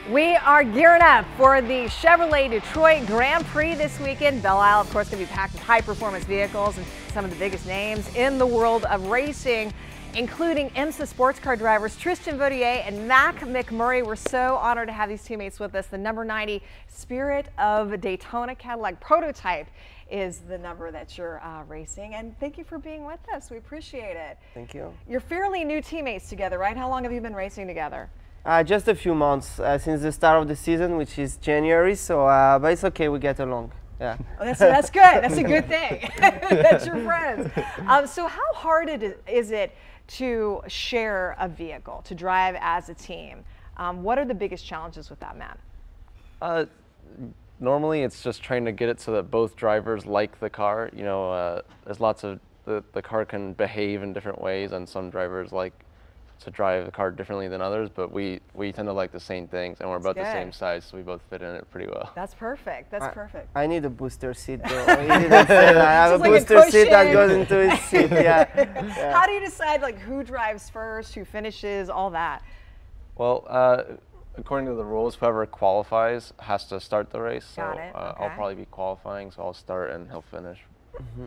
We are gearing up for the Chevrolet Detroit Grand Prix this weekend. Belle Isle, of course, going to be packed with high-performance vehicles and some of the biggest names in the world of racing, including IMSA sports car drivers Tristan Vautier and Mac McMurray. We're so honored to have these teammates with us. The number 90 Spirit of Daytona Cadillac prototype is the number that you're racing, and thank you for being with us. We appreciate it. Thank you. You're fairly new teammates together, right? How long have you been racing together? Just a few months since the start of the season, which is January, so but it's okay, we get along. Yeah. Oh, that's good. That's a good thing. That's your friends. So how hard is it to share a vehicle, to drive as a team? What are the biggest challenges with that, Matt? Normally it's just trying to get it so that both drivers like the car. You know, there's lots of, the car can behave in different ways, and some drivers like to drive the car differently than others, but we tend to like the same things, and we're about the same size, so we both fit in it pretty well. That's perfect. That's perfect. I need a booster seat though. He didn't say that. I have a booster seat that goes into his seat. Yeah. How do you decide like who drives first, who finishes, all that? Well, according to the rules, whoever qualifies has to start the race. So Okay. I'll probably be qualifying, so I'll start and he'll finish. Mm-hmm.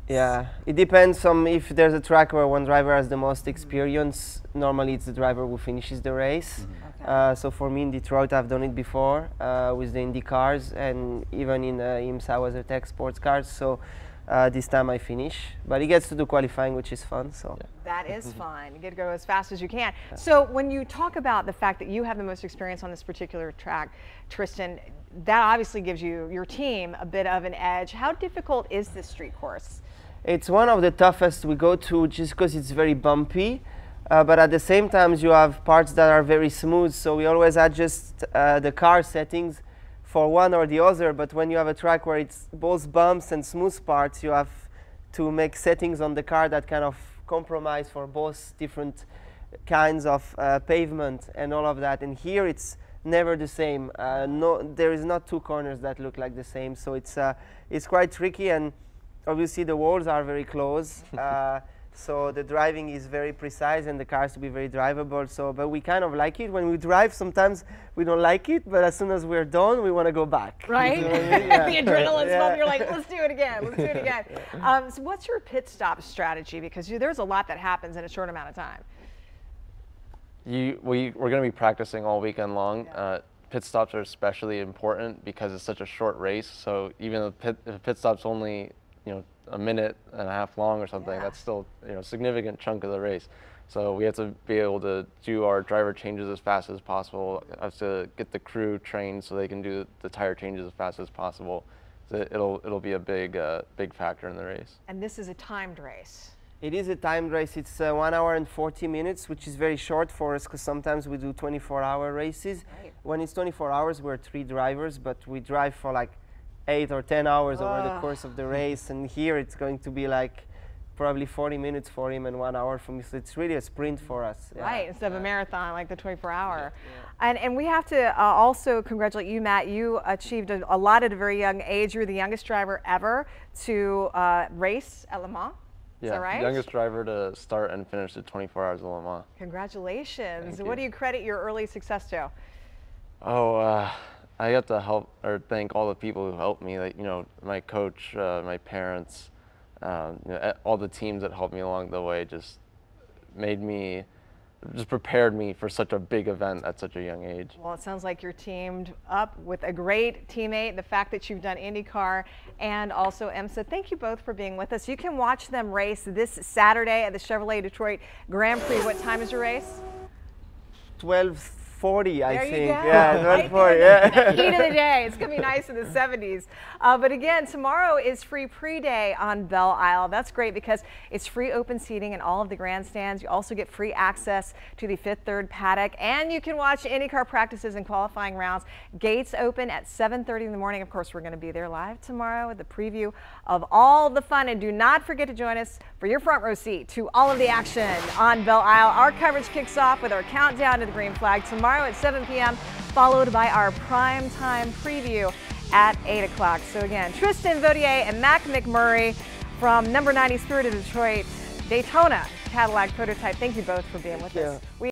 Yeah, it depends on if there's a track where one driver has the most experience. Normally it's the driver who finishes the race. Okay. So for me in Detroit, I've done it before with the Indy cars, and even in IMSA I was a tech sports cars. So this time I finish, but he gets to do qualifying, which is fun. So yeah. That is fun. You get to go as fast as you can. Yeah. So when you talk about the fact that you have the most experience on this particular track, Tristan, that obviously gives your team a bit of an edge. How difficult is this street course? It's one of the toughest we go to, just because it's very bumpy, but at the same time you have parts that are very smooth, so we always adjust the car settings for one or the other. But when you have a track where it's both bumps and smooth parts, you have to make settings on the car that kind of compromise for both different kinds of pavement and all of that. And here it's never the same. There is not two corners that look like the same, so it's quite tricky. And obviously the walls are very close, so the driving is very precise and the cars to be very drivable. So, but we kind of like it. When we drive, sometimes we don't like it, but as soon as we're done, we want to go back. Right? You know what I mean? Yeah. The adrenaline's pumping. You're like, let's do it again. Let's do it again. So what's your pit stop strategy? Because there's a lot that happens in a short amount of time. We're going to be practicing all weekend long. Yeah. Pit stops are especially important because it's such a short race. So even if the pit stop's only a minute and a half long or something, that's still a significant chunk of the race. So we have to be able to do our driver changes as fast as possible. I have to get the crew trained so they can do the tire changes as fast as possible. So it'll be a big factor in the race. And this is a timed race. It is a timed race. It's 1 hour and 40 minutes, which is very short for us because sometimes we do 24-hour races. Right. When it's 24 hours, we're 3 drivers, but we drive for like 8 or 10 hours over the course of the race, and here it's going to be like probably 40 minutes for him and 1 hour for me, so it's really a sprint for us. Right, instead of a marathon like the 24-hour. Yeah. And we have to also congratulate you, Matt. You achieved a lot at a very young age. You're the youngest driver ever to race at Le Mans. Is that right? Youngest driver to start and finish the 24 hours of Le Mans. Congratulations. What do you credit your early success to? I have to thank all the people who helped me, like, my coach, my parents, all the teams that helped me along the way just prepared me for such a big event at such a young age. Well, it sounds like you're teamed up with a great teammate. The fact that you've done IndyCar and also IMSA. Thank you both for being with us. You can watch them race this Saturday at the Chevrolet Detroit Grand Prix. What time is your race? 12:40, I think. Yeah, 12:40. Yeah. The heat of the day. It's going to be nice in the 70s. But again, tomorrow is free pre-day on Belle Isle. That's great because it's free open seating in all of the grandstands. You also get free access to the fifth, third paddock, and you can watch IndyCar practices and qualifying rounds. Gates open at 7:30 in the morning. Of course, we're going to be there live tomorrow with the preview of all the fun. And do not forget to join us for your front row seat to all of the action on Belle Isle. Our coverage kicks off with our countdown to the green flag tomorrow at 7 p.m., followed by our prime time preview at 8 o'clock. So again, Tristan Vautier and Mac McMurray from number 90 Spirit of Detroit Daytona Cadillac prototype. Thank you both for being with us.